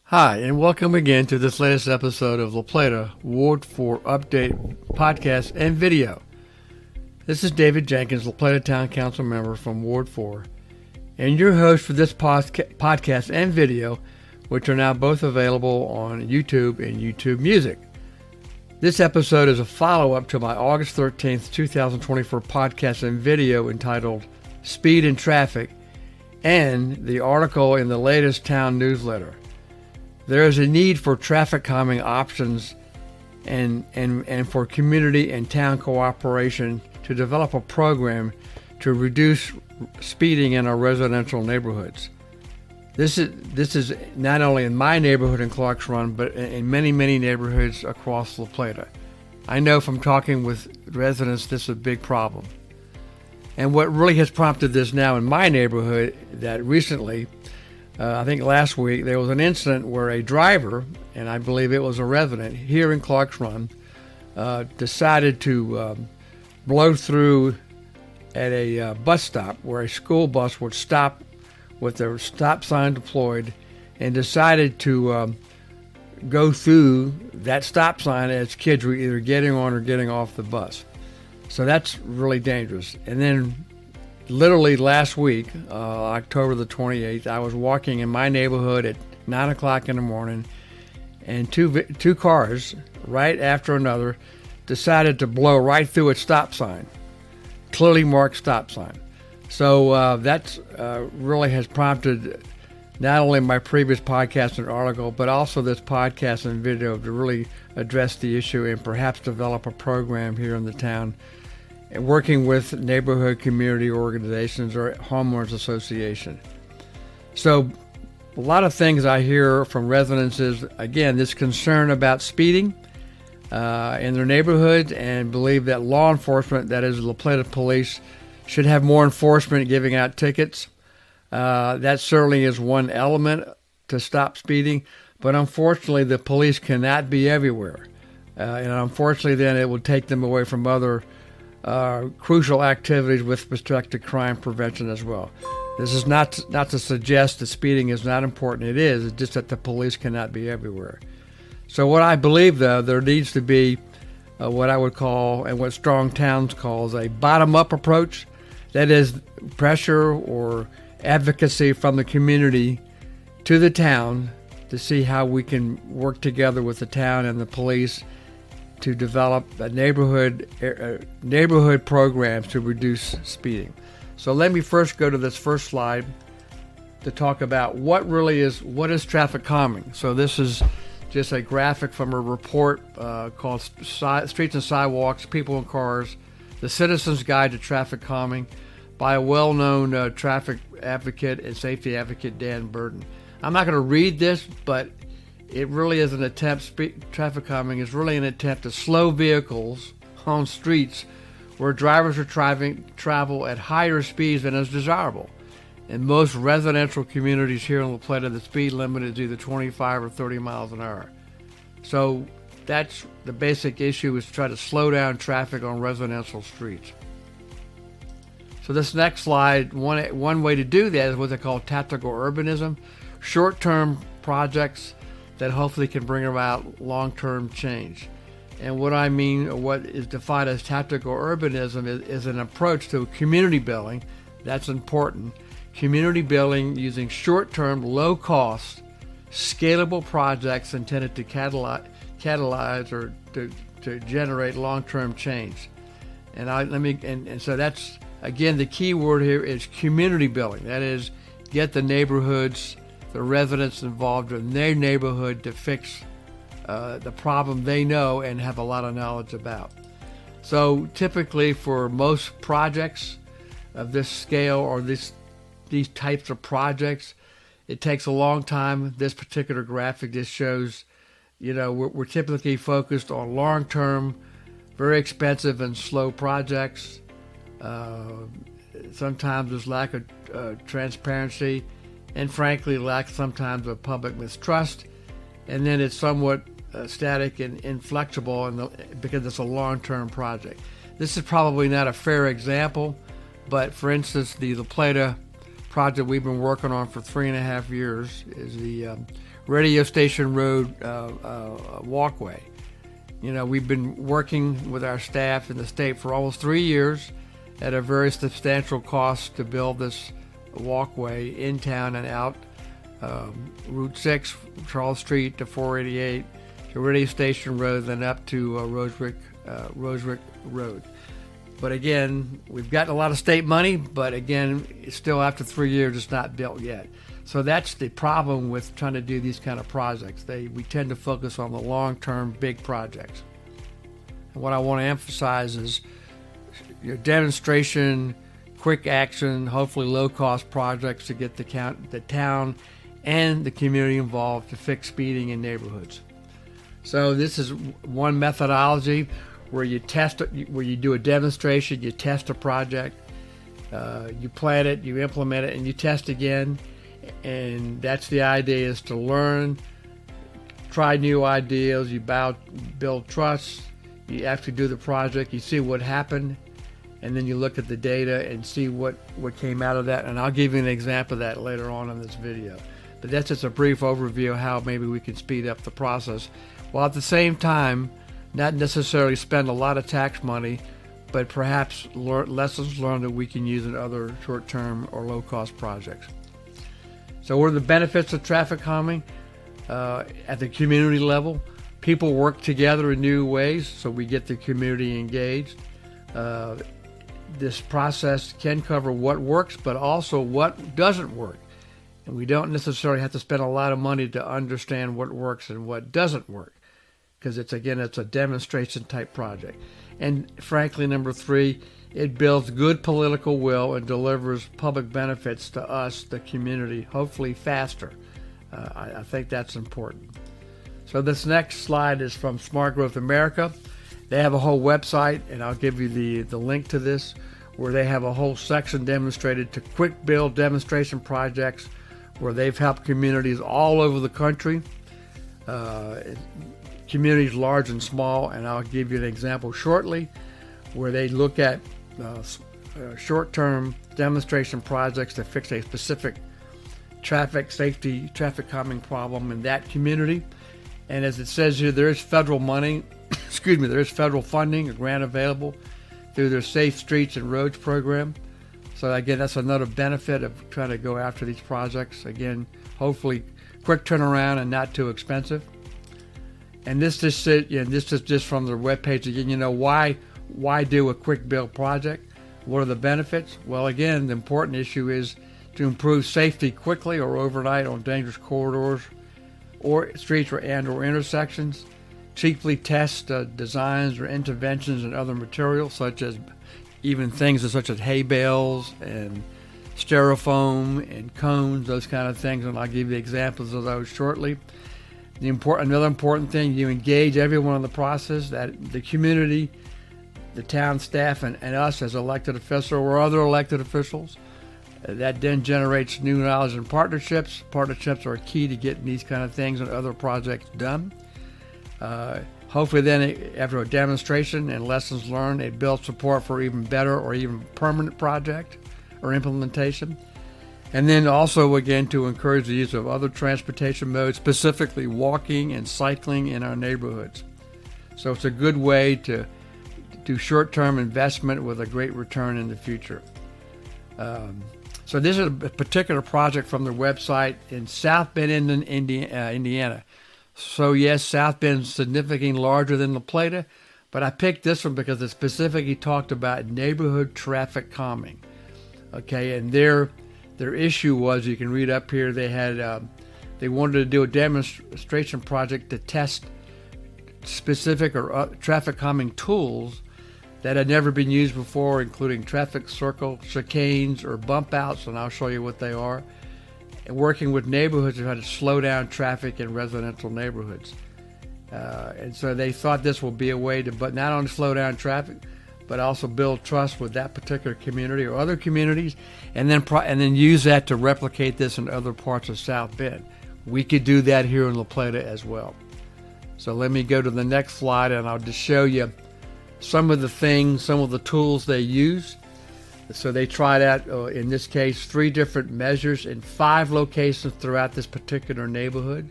Hi, and welcome again to this latest episode of La Plata Ward 4 Update Podcast and Video. This is David Jenkins, La Plata Town Council member from Ward 4, and your host for this podcast and video, which are now both available on YouTube and YouTube Music. This episode is a follow-up to my August 13th, 2024 podcast and video entitled Speed and Traffic, and the article in the latest town newsletter. There is a need for traffic calming options and for community and town cooperation to develop a program to reduce speeding in our residential neighborhoods. This is not only in my neighborhood in Clark's Run, but in many neighborhoods across La Plata. I know from talking with residents this is a big problem. And what really has prompted this now in my neighborhood, that recently, I think last week, there was an incident where a driver, and I believe it was a resident here in Clark's Run, decided to blow through at a bus stop where a school bus would stop with their stop sign deployed, and decided to go through that stop sign as kids were either getting on or getting off the bus. So that's really dangerous. And then literally last week, October the 28th, I was walking in my neighborhood at 9 o'clock in the morning, and two cars, right after another, decided to blow right through a stop sign, clearly marked stop sign. So that really has prompted not only my previous podcast and article, but also this podcast and video to really address the issue and perhaps develop a program here in the town, working with neighborhood community organizations or homeowners association. So a lot of things I hear from residents is, again, this concern about speeding in their neighborhoods, and believe that law enforcement, that is La Plata Police, should have more enforcement giving out tickets. That certainly is one element to stop speeding, but unfortunately the police cannot be everywhere. And unfortunately then it will take them away from other crucial activities with respect to crime prevention as well. This is not to suggest that speeding is not important. It is. It's just that the police cannot be everywhere. So what I believe, though, there needs to be what I would call, and what Strong Towns calls, a bottom-up approach. That is, pressure or advocacy from the community to the town to see how we can work together with the town and the police to develop a neighborhood programs to reduce speeding. So let me first go to this first slide to talk about what is traffic calming. So this is just a graphic from a report called Streets and Sidewalks, People and Cars, The Citizen's Guide to Traffic Calming, by a well-known traffic advocate and safety advocate, Dan Burden. I'm not going to read this, but it really is an attempt. Traffic calming is really an attempt to slow vehicles on streets where drivers are travel at higher speeds than is desirable. In most residential communities here in La Plata, the speed limit is either 25 or 30 miles an hour. So that's the basic issue, is to try to slow down traffic on residential streets. So this next slide, one way to do that is what they call tactical urbanism, short-term projects that hopefully can bring about long-term change. And what I mean, what is defined as tactical urbanism is an approach to community building. That's important. Community building using short-term, low-cost, scalable projects intended to catalyze or to generate long-term change. And so that's, again, the key word here is community building. That is, get the neighborhoods, the residents involved in their neighborhood to fix the problem they know and have a lot of knowledge about. So typically for most projects of this scale or these types of projects, it takes a long time. This particular graphic just shows, we're typically focused on long-term, very expensive and slow projects. Sometimes there's lack of transparency, and frankly lack sometimes of public mistrust, and then it's somewhat static and inflexible because it's a long-term project. This is probably not a fair example, but for instance, the La Plata project we've been working on for 3.5 years is the radio station road walkway. You know, we've been working with our staff in the state for almost 3 years at a very substantial cost to build this walkway in town and out Route 6, Charles Street to 488, to Radio Station Road, then up to Roserick Road. But again, we've gotten a lot of state money, but again, it's still after 3 years, it's not built yet. So that's the problem with trying to do these kind of projects. We tend to focus on the long-term big projects. And what I want to emphasize is your demonstration, quick action, hopefully low-cost projects to get the town and the community involved to fix speeding in neighborhoods. So this is one methodology where you test it, where you do a demonstration, you test a project, you plan it, you implement it, and you test again. And that's the idea, is to learn, try new ideas, you build trust, you actually do the project, you see what happened, and then you look at the data and see what came out of that. And I'll give you an example of that later on in this video. But that's just a brief overview of how maybe we can speed up the process, while at the same time not necessarily spend a lot of tax money, but perhaps lessons learned that we can use in other short-term or low-cost projects. So what are the benefits of traffic calming? At the community level, people work together in new ways, so we get the community engaged. This process can cover what works, but also what doesn't work. And we don't necessarily have to spend a lot of money to understand what works and what doesn't work, because it's a demonstration type project. And frankly, number 3, it builds good political will and delivers public benefits to us, the community, hopefully faster. I think that's important. So this next slide is from Smart Growth America. They have a whole website, and I'll give you the link to this, where they have a whole section demonstrated to quick build demonstration projects where they've helped communities all over the country, communities large and small. And I'll give you an example shortly where they look at short-term demonstration projects to fix a specific traffic traffic calming problem in that community. And as it says here, there is federal money, there is federal funding, a grant available through their Safe Streets and Roads program. So again, that's another benefit of trying to go after these projects. Again, hopefully quick turnaround and not too expensive. And this is just from their webpage. Again, why do a quick build project? What are the benefits? Well, again, the important issue is to improve safety quickly or overnight on dangerous corridors or streets or intersections. Cheaply test designs or interventions and other materials, such as even things such as hay bales and styrofoam and cones, those kind of things. And I'll give you examples of those shortly. Another important thing, you engage everyone in the process, that the community, the town staff, and us as elected officials or other elected officials. That then generates new knowledge and partnerships. Partnerships are key to getting these kind of things and other projects done. Hopefully then, after a demonstration and lessons learned, it builds support for even better or even permanent project or implementation. And then also, again, to encourage the use of other transportation modes, specifically walking and cycling in our neighborhoods. So it's a good way to do short-term investment with a great return in the future. So this is a particular project from their website in South Bend, Indiana. So yes, South Bend is significantly larger than La Plata, but I picked this one because it specifically talked about neighborhood traffic calming. Okay, and their issue was, you can read up here, they wanted to do a demonstration project to test specific or traffic calming tools that had never been used before, including traffic circle, chicanes, or bump outs, and I'll show you what they are, and working with neighborhoods to try to slow down traffic in residential neighborhoods. And so they thought this will be a way to not only slow down traffic, but also build trust with that particular community or other communities, and then use that to replicate this in other parts of South Bend. We could do that here in La Plata as well. So let me go to the next slide, and I'll just show you some of the tools they use. So they tried out, in this case, 3 different measures in 5 locations throughout this particular neighborhood,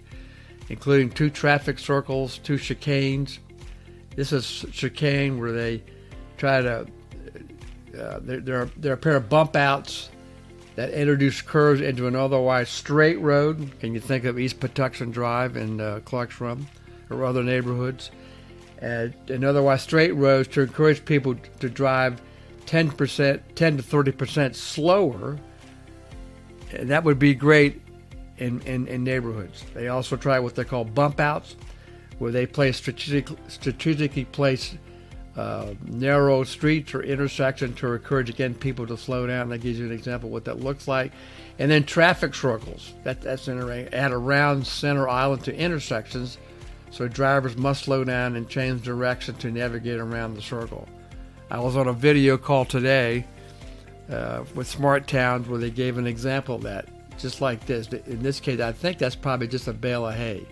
including 2 traffic circles, 2 chicanes. This is chicane where they try to, there are a pair of bump outs that introduce curves into an otherwise straight road. Can you think of East Patuxent Drive in Clark's Run or other neighborhoods? And otherwise straight roads to encourage people to drive 10 to 30% slower. And that would be great in neighborhoods. They also try what they call bump outs, where they strategically place narrow streets or intersections to encourage, again, people to slow down. That gives you an example of what that looks like. And then traffic circles. That's at around center island to intersections, so drivers must slow down and change direction to navigate around the circle. I was on a video call today with Smart Towns where they gave an example of that, just like this. In this case, I think that's probably just a bale of hay.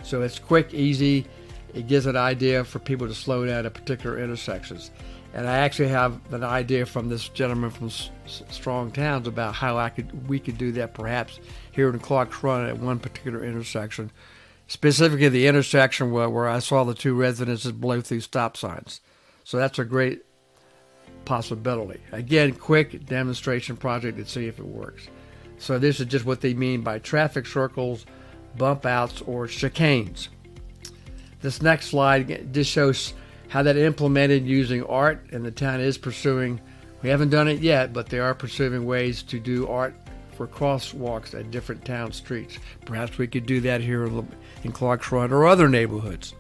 So it's quick, easy. It gives an idea for people to slow down at particular intersections. And I actually have an idea from this gentleman from Strong Towns about how we could do that perhaps here in Clark's Run at one particular intersection, specifically the intersection where I saw the 2 residences blow through stop signs. So that's a great possibility. Again, quick demonstration project to see if it works. So this is just what they mean by traffic circles, bump outs, or chicanes. This next slide just shows how that implemented using art, and the town is pursuing, we haven't done it yet, but they are pursuing ways to do art for crosswalks at different town streets. Perhaps we could do that here in Clark's Run or other neighborhoods.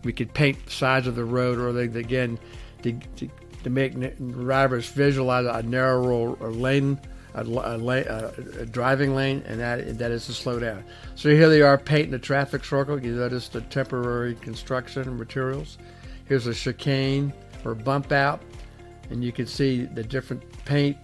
We could paint the sides of the road, or again, to make drivers visualize a narrow lane, a driving lane, and that is to slow down. So here they are painting the traffic circle. You notice the temporary construction materials. Here's a chicane or bump out, and you can see the different paint,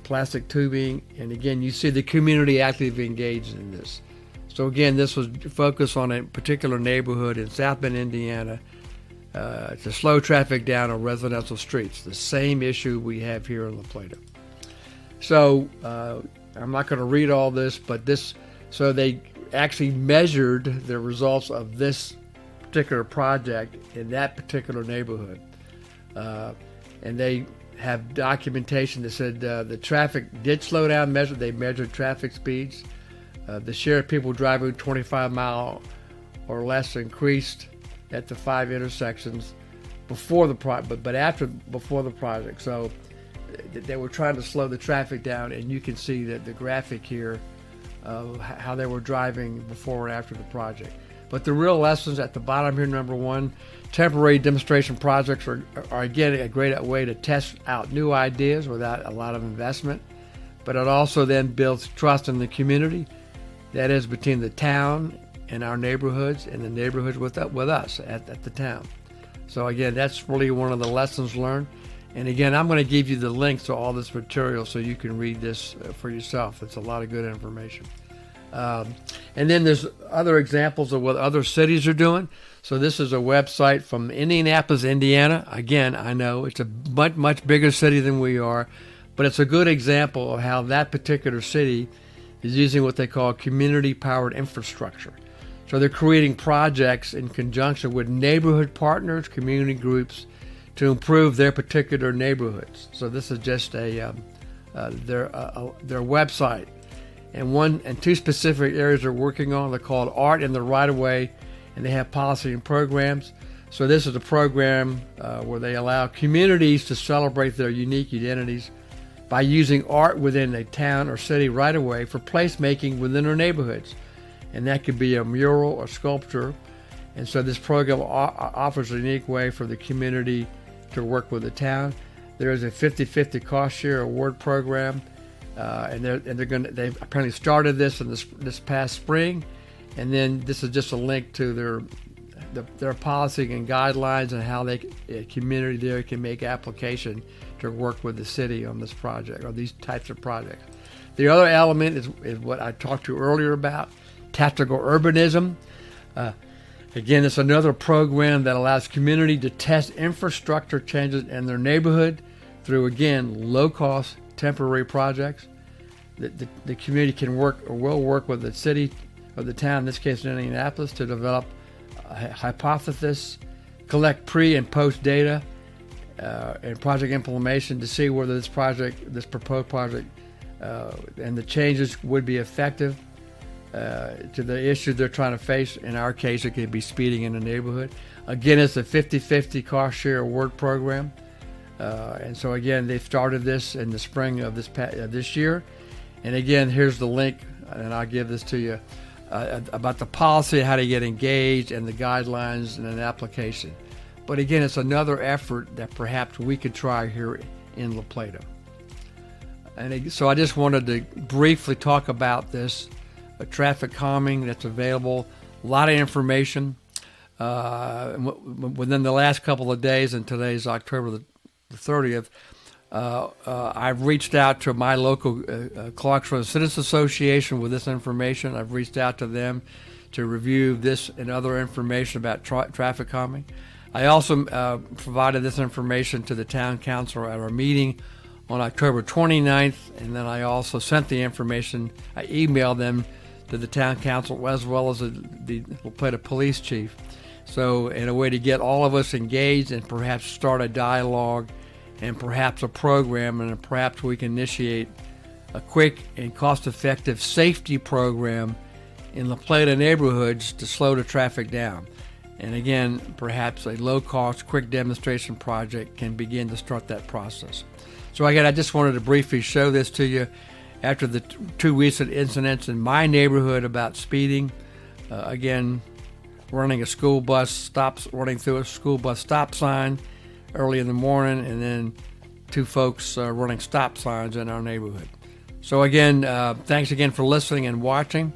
plastic tubing, and again, you see the community actively engaged in this. So again, this was focused on a particular neighborhood in South Bend, Indiana, to slow traffic down on residential streets, the same issue we have here in La Plata. So I'm not going to read all this, but so they actually measured the results of this particular project in that particular neighborhood. And they have documentation that said the traffic did slow down, they measured traffic speeds. The share of people driving 25 mile or less increased at the 5 intersections before the project, but before the project. So they were trying to slow the traffic down, and you can see that the graphic here of how they were driving before and after the project. But the real lessons at the bottom here, number 1, temporary demonstration projects are again a great way to test out new ideas without a lot of investment, but it also then builds trust in the community, that is between the town and our neighborhoods and the neighborhoods with us at the town. So again, that's really one of the lessons learned. And again, I'm going to give you the links to all this material so you can read this for yourself. It's a lot of good information. And then there's other examples of what other cities are doing. So this is a website from Indianapolis, Indiana. Again, I know it's a much, much bigger city than we are, but it's a good example of how that particular city is using what they call community-powered infrastructure. So they're creating projects in conjunction with neighborhood partners, community groups, to improve their particular neighborhoods. So this is just their website. And 2 specific areas they're working on. They're called Art in the Right-of-Way, and they have policy and programs. So this is a program where they allow communities to celebrate their unique identities by using art within a town or city right-of-way for placemaking within their neighborhoods. And that could be a mural or sculpture. And so this program offers a unique way for the community to work with the town. There is a 50-50 cost share award program, and they've apparently started this in this past spring. And then this is just a link to their policy and guidelines and how a community there can make application to work with the city on this project or these types of projects. The other element is what I talked to you earlier about, tactical urbanism. Again, it's another program that allows community to test infrastructure changes in their neighborhood through, again, low-cost temporary projects. The community can work or will work with the city or the town, in this case in Indianapolis, to develop a hypothesis, collect pre and post data, and project implementation to see whether this proposed project, and the changes would be effective to the issue they're trying to face. In our case, it could be speeding in the neighborhood. Again, it's a 50-50 cost share award program. And so again, they started this in the spring of this year. And again, here's the link, and I'll give this to you, about the policy, how to get engaged, and the guidelines and an application. But again, it's another effort that perhaps we could try here in La Plata. And so I just wanted to briefly talk about this traffic calming that's available. A lot of information. Within the last couple of days, and today's October the 30th, I've reached out to my local Clarksville Citizens Association with this information. I've reached out to them to review this and other information about traffic calming. I also provided this information to the town council at our meeting on October 29th, and then I also sent the information. I emailed them to the town council as well as the La Plata police chief. So in a way to get all of us engaged and perhaps start a dialogue and perhaps a program, and perhaps we can initiate a quick and cost-effective safety program in La Plata neighborhoods to slow the traffic down. And again, perhaps a low-cost, quick demonstration project can begin to start that process. So again, I just wanted to briefly show this to you after the two recent incidents in my neighborhood about speeding. Again, running through a school bus stop sign early in the morning, and then two folks running stop signs in our neighborhood. So again, thanks again for listening and watching.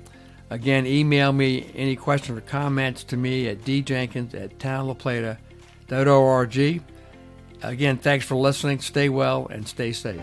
Again, email me any questions or comments to me at djenkins@townlaplata.org. Again, thanks for listening. Stay well and stay safe.